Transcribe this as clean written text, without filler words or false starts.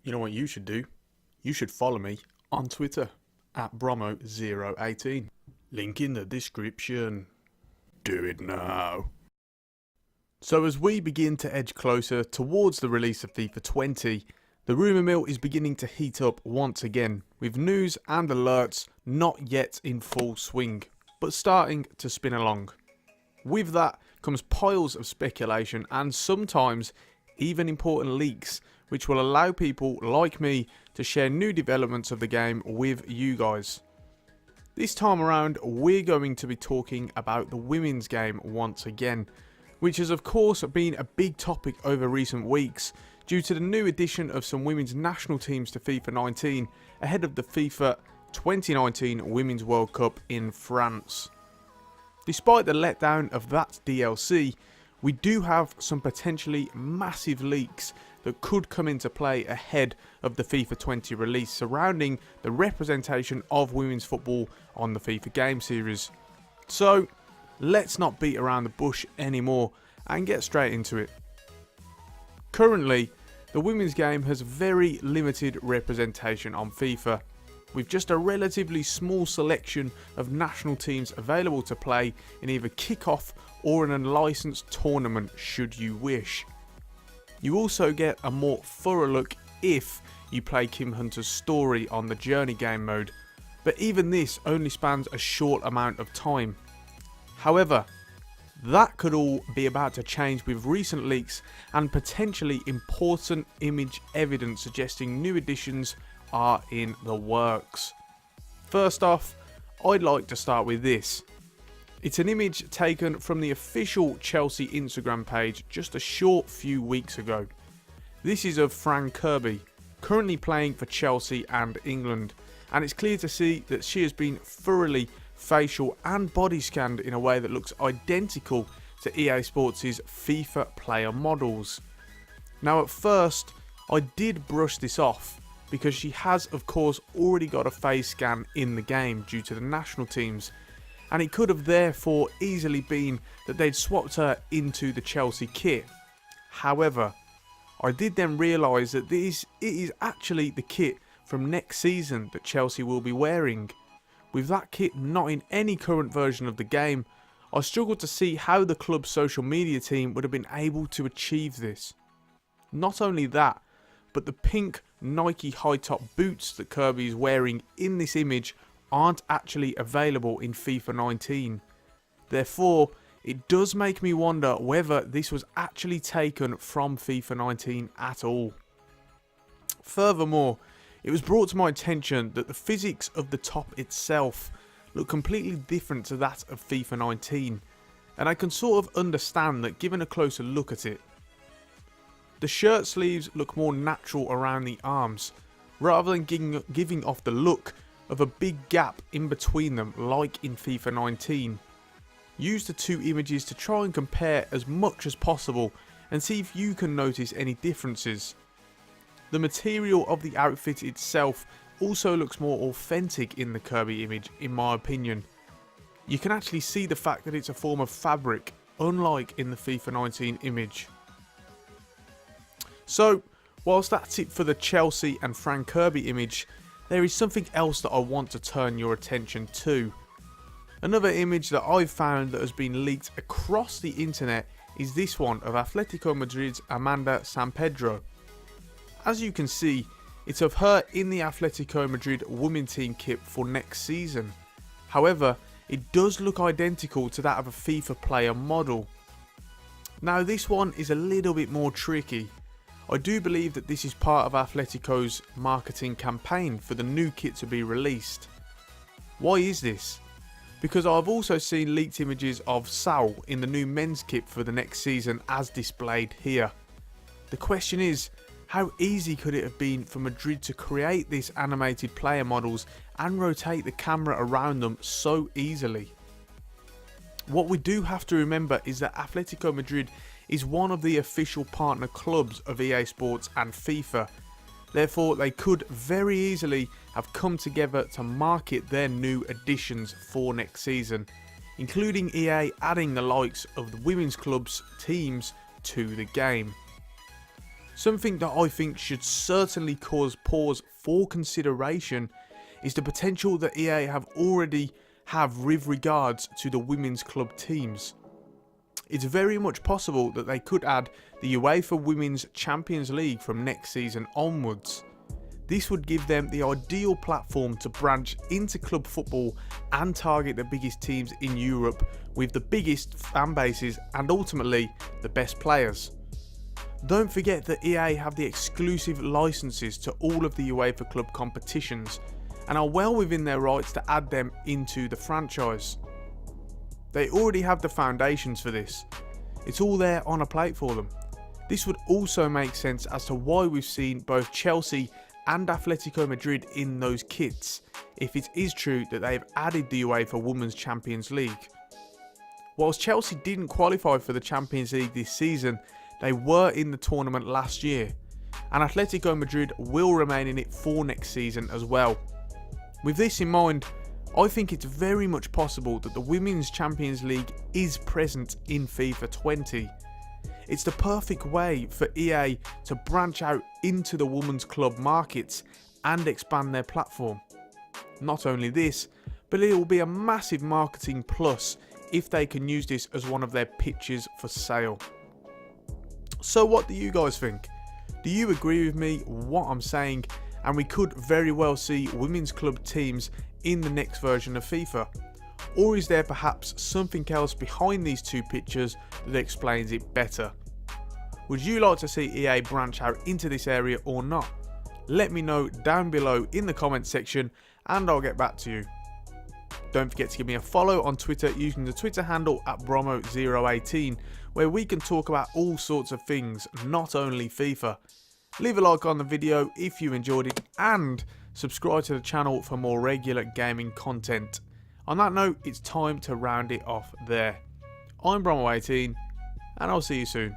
You know what you should do? You should follow me on Twitter at Bromo018. Link in the description. Do it now. So as we begin to edge closer towards the release of FIFA 20, the rumour mill is beginning to heat up once again, with news and alerts not yet in full swing, but starting to spin along. With that comes piles of speculation and sometimes even important leaks, which will allow people like me to share new developments of the game with you guys. This time around, we're going to be talking about the women's game once again, which has of course been a big topic over recent weeks due to the new addition of some women's national teams to FIFA 19 ahead of the FIFA 2019 Women's World Cup in France. Despite the letdown of that DLC, we do have some potentially massive leaks that could come into play ahead of the FIFA 20 release surrounding the representation of women's football on the FIFA game series. So let's not beat around the bush anymore and get straight into it. Currently, the women's game has very limited representation on FIFA, with just a relatively small selection of national teams available to play in either kick-off or an unlicensed tournament should you wish. You also get a more thorough look if you play Kim Hunter's story on the Journey game mode, but even this only spans a short amount of time. However, that could all be about to change with recent leaks and potentially important image evidence suggesting new additions are in the works. First off, I'd like to start with this. It's an image taken from the official Chelsea Instagram page just a short few weeks ago. This is of Fran Kirby, currently playing for Chelsea and England, and it's clear to see that she has been thoroughly facial and body scanned in a way that looks identical to EA Sports' FIFA player models. Now at first, I did brush this off, because she has of course already got a face scan in the game due to the national teams, and it could have therefore easily been that they'd swapped her into the Chelsea kit. However, I did then realise that it is actually the kit from next season that Chelsea will be wearing. With that kit not in any current version of the game, I struggled to see how the club's social media team would have been able to achieve this. Not only that, but the pink Nike high top boots that Kirby is wearing in this image aren't actually available in FIFA 19. Therefore, it does make me wonder whether this was actually taken from FIFA 19 at all. Furthermore, it was brought to my attention that the physics of the top itself look completely different to that of FIFA 19, and I can sort of understand that given a closer look at it. The shirt sleeves look more natural around the arms, rather than giving off the look of a big gap in between them like in FIFA 19. Use the two images to try and compare as much as possible and see if you can notice any differences. The material of the outfit itself also looks more authentic in the Kirby image in my opinion. You can actually see the fact that it's a form of fabric, unlike in the FIFA 19 image. So, whilst that's it for the Chelsea and Fran Kirby image, there is something else that I want to turn your attention to. Another image that I've found that has been leaked across the internet is this one of Atletico Madrid's Amanda Sampedro. As you can see, it's of her in the Atletico Madrid women team kit for next season. However, it does look identical to that of a FIFA player model. Now this one is a little bit more tricky. I do believe that this is part of Atletico's marketing campaign for the new kit to be released. Why is this? Because I've also seen leaked images of Saul in the new men's kit for the next season as displayed here. The question is, how easy could it have been for Madrid to create these animated player models and rotate the camera around them so easily? What we do have to remember is that Atletico Madrid is one of the official partner clubs of EA Sports and FIFA. Therefore, they could very easily have come together to market their new additions for next season, including EA adding the likes of the women's club's teams to the game. Something that I think should certainly cause pause for consideration is the potential that EA have already have with regards to the women's club teams. It's very much possible that they could add the UEFA Women's Champions League from next season onwards. This would give them the ideal platform to branch into club football and target the biggest teams in Europe with the biggest fan bases and ultimately the best players. Don't forget that EA have the exclusive licenses to all of the UEFA club competitions and are well within their rights to add them into the franchise. They already have the foundations for this. It's all there on a plate for them. This would also make sense as to why we've seen both Chelsea and Atletico Madrid in those kits, if it is true that they've added the UEFA Women's Champions League. Whilst Chelsea didn't qualify for the Champions League this season, they were in the tournament last year, and Atletico Madrid will remain in it for next season as well. With this in mind, I think it's very much possible that the Women's Champions League is present in FIFA 20. It's the perfect way for EA to branch out into the women's club markets and expand their platform. Not only this, but it will be a massive marketing plus if they can use this as one of their pitches for sale. So what do you guys think? Do you agree with me what I'm saying, and we could very well see women's club teams in the next version of FIFA? Or is there perhaps something else behind these two pictures that explains it better? Would you like to see EA branch out into this area or not? Let me know down below in the comment section and I'll get back to you. Don't forget to give me a follow on Twitter using the Twitter handle at Bromo018, where we can talk about all sorts of things, not only FIFA. Leave a like on the video if you enjoyed it and subscribe to the channel for more regular gaming content. On that note, it's time to round it off there. I'm Bromo18 and I'll see you soon.